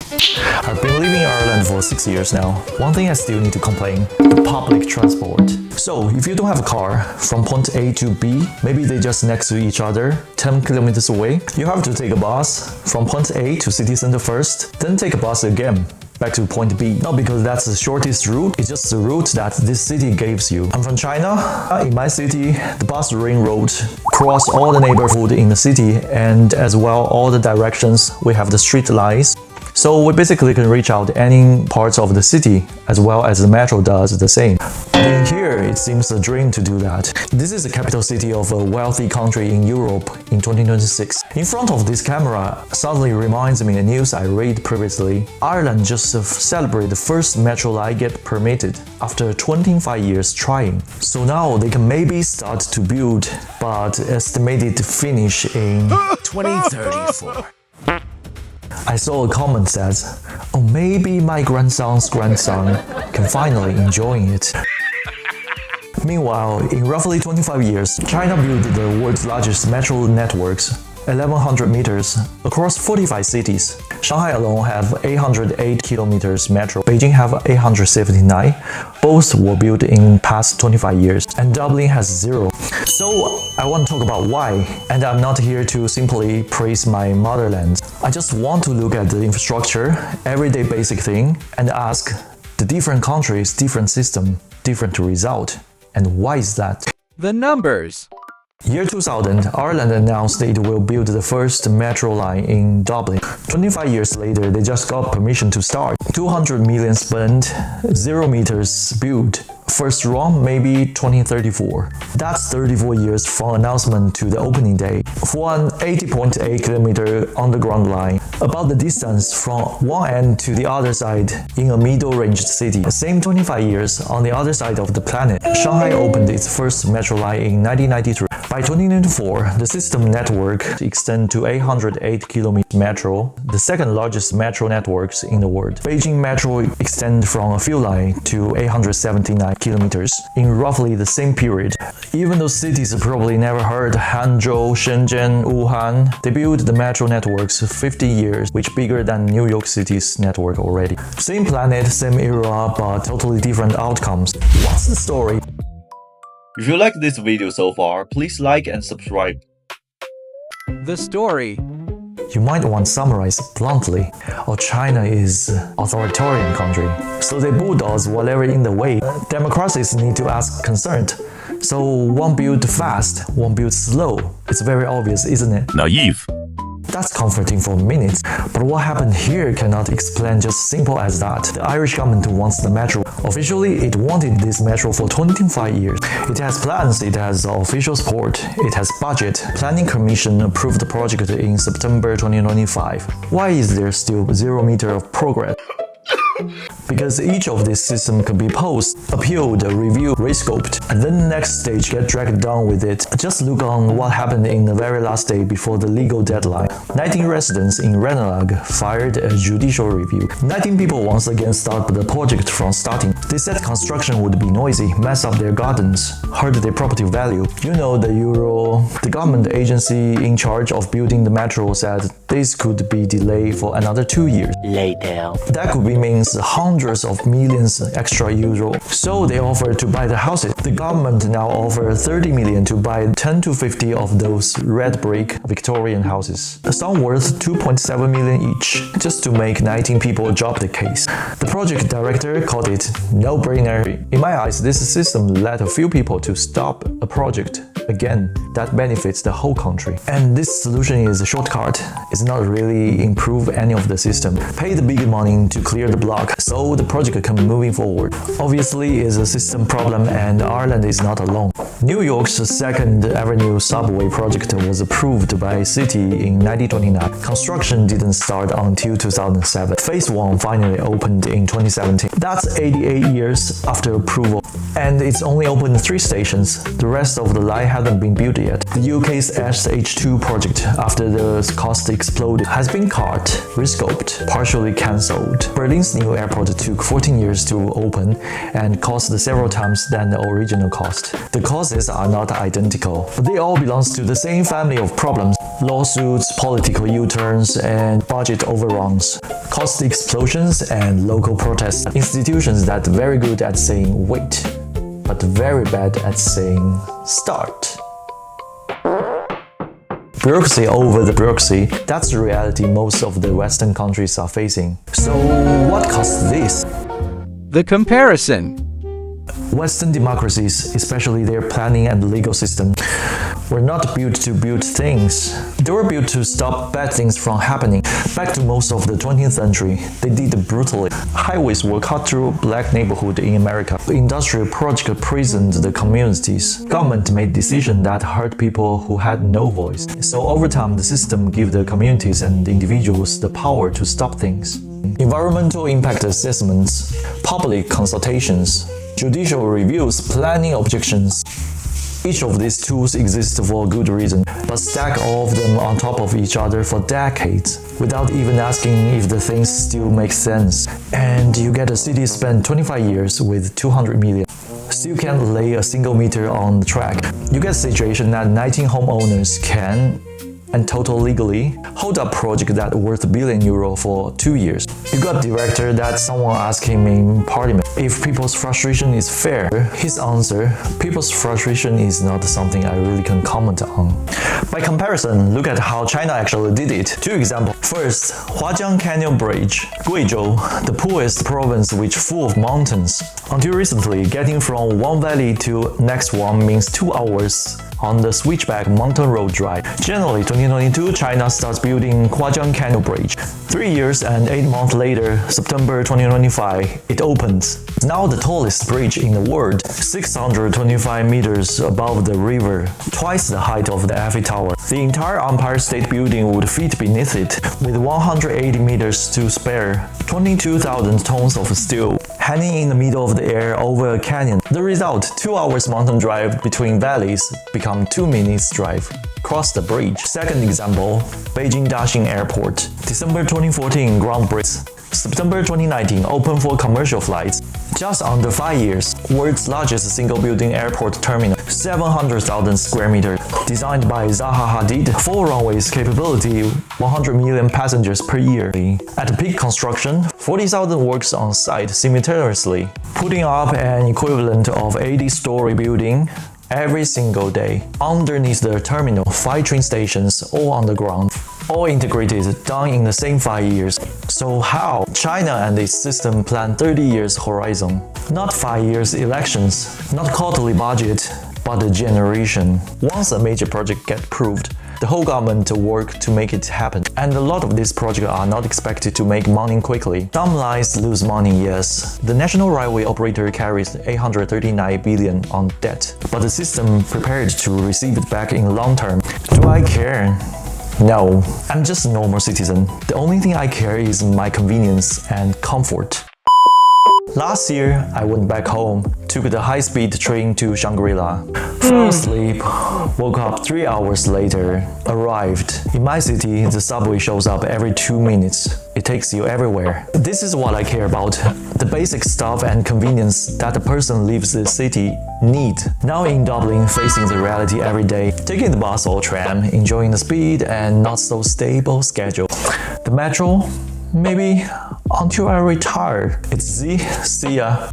I've been living in Ireland for 6 years now. One thing I still need to complain, the public transport. So, if you don't have a car, from point A to B, maybe they're just next to each other, 10 kilometers away, you have to take a bus from point A to city center first, then take a bus again back to point B. Not because that's the shortest route, it's just the route that this city gives you. I'm from China. In my city, the bus ring road cross all the neighborhood in the city, and as well all the directions we have the street lights. So we basically can reach out any parts of the city as well as the metro does the same. In here, it seems a dream to do that. This is the capital city of a wealthy country in Europe in 2026. In front of this camera suddenly reminds me a news I read previously. Ireland just celebrated the first metro line get permitted after 25 years trying. So now they can maybe start to build, but estimated to finish in 2034. I saw a comment says, oh, maybe my grandson's grandson can finally enjoy it. Meanwhile, in roughly 25 years, China built the world's largest metro networks, 1,100 meters, across 45 cities. Shanghai alone have 808 kilometers metro, Beijing have 879. Both were built in past 25 years, and Dublin has 0. So I want to talk about why, and I'm not here to simply praise my motherland. I just want to look at the infrastructure, everyday basic thing, and ask the different countries, different system, different result, and why is that? The numbers. Year 2000, Ireland announced it will build the first metro line in Dublin. 25 years later, they just got permission to start. 200 million spent, 0 meters built. First run, maybe 2034. That's 34 years from announcement to the opening day. For an 80.8 kilometer underground line, about the distance from one end to the other side in a middle-ranged city. The same 25 years on the other side of the planet, Shanghai opened its first metro line in 1993. By 2024, the system network extends to 808 km metro, the second largest metro networks in the world. Beijing Metro extends from a few lines to 879 kilometers in roughly the same period. Even though cities probably never heard Hangzhou, Shenzhen, Wuhan, they built the metro networks 50 years, which bigger than New York City's network already. Same planet, same era, but totally different outcomes. What's the story? If you like this video so far, please like and subscribe. The story. You might want to summarize bluntly, China is an authoritarian country, so they bulldoze whatever in the way. Democracies need to ask concerned. So one build fast, one build slow. It's very obvious, isn't it? Naive. That's comforting for minutes, but what happened here cannot explain just simple as that. The Irish government wants the metro. Officially, it wanted this metro for 25 years. It has plans, it has official support, it has budget. Planning Commission approved the project in September 2025. Why is there still 0 meter of progress? Because each of these systems can be posed, appealed, reviewed, rescoped, and then the next stage get dragged down with it. Just look on what happened in the very last day before the legal deadline. 19 residents in Ranelagh fired a judicial review. 19 people once again stopped the project from starting. They said construction would be noisy, mess up their gardens, hurt their property value. You know the Euro, the government agency in charge of building the metro said this could be delayed for another 2 years. Later. That could be means hundreds of millions extra euro. So they offered to buy the houses. The government now offers 30 million to buy 10 to 50 of those red brick Victorian houses. Some worth 2.7 million each, just to make 19 people drop the case. The project director called it no-brainer. In my eyes, this system led a few people to stop a project. Again, that benefits the whole country. And this solution is a shortcut. It's not really improve any of the system. Pay the big money to clear the block so the project can moving forward. Obviously, it's a system problem and Ireland is not alone. New York's 2nd Avenue subway project was approved by city in 1929. Construction didn't start until 2007. Phase 1 finally opened in 2017. That's 88 years after approval. And it's only opened 3 stations. The rest of the line hasn't been built yet. The UK's SH2 project, after the cost exploded, has been cut, rescoped, partially cancelled. Berlin's new airport took 14 years to open and cost several times than the original cost. The causes are not identical, but they all belong to the same family of problems. Lawsuits, political U-turns, and budget overruns, cost explosions, and local protests. Institutions that are very good at saying wait, but very bad at saying start. Bureaucracy over the bureaucracy, that's the reality most of the Western countries are facing. So what caused this? The comparison. Western democracies, especially their planning and legal system, were not built to build things. They were built to stop bad things from happening. Back to most of the 20th century, they did it brutally. Highways were cut through black neighborhood in America. The industrial project imprisoned the communities. Government made decisions that hurt people who had no voice. So over time, the system gave the communities and individuals the power to stop things. Environmental impact assessments, public consultations, judicial reviews, planning objections. Each of these tools exists for a good reason, but stack all of them on top of each other for decades without even asking if the things still make sense. And you get a city spent 25 years with 200 million. Still can't lay a single meter on the track. You get a situation that 19 homeowners can, and total legally, hold up project that worth €1 billion for 2 years. You got director that someone asked him in parliament if people's frustration is fair. His answer, people's frustration is not something I really can comment on. By comparison, look at how China actually did it. 2 examples. First, Huajiang Canyon Bridge, Guizhou, the poorest province which full of mountains. Until recently, getting from one valley to next one means 2 hours on the switchback mountain road drive. Generally, 2022, China starts building Huajiang Canyon Bridge. 3 years and 8 months later, September 2025, it opens. It's now the tallest bridge in the world, 625 meters above the river, twice the height of the Eiffel Tower. The entire Empire State Building would fit beneath it, with 180 meters to spare, 22,000 tons of steel, hanging in the middle of the air over a canyon. The result, 2 hours mountain drive between valleys become 2 minutes drive. Cross the bridge. Second example, Beijing Daxing Airport. December 2014, groundbreaks. September 2019, open for commercial flights. Just under 5 years, world's largest single-building airport terminal, 700,000 square meters, designed by Zaha Hadid, 4 runways, capability 100 million passengers per year. At peak construction, 40,000 works on site simultaneously, putting up an equivalent of 80-story building every single day. Underneath the terminal, 5 train stations, all on the ground, all integrated, done in the same 5 years. So how? China and its system plan 30 years horizon. Not 5 years elections, not quarterly budget, but a generation. Once a major project gets approved, the whole government work to make it happen. And a lot of these projects are not expected to make money quickly. Some lines lose money, yes. The national railway operator carries 839 billion on debt, but the system prepared to receive it back in long term. Do I care? No, I'm just a normal citizen. The only thing I care is my convenience and comfort. Last year, I went back home, took the high-speed train to Shangri-La. Fell asleep, woke up 3 hours later, arrived. In my city, the subway shows up every 2 minutes. It takes you everywhere. This is what I care about. The basic stuff and convenience that the person lives the city need. Now in Dublin, facing the reality every day, taking the bus or tram, enjoying the speed and not so stable schedule. The metro? Maybe until I retire. It's Z. See ya.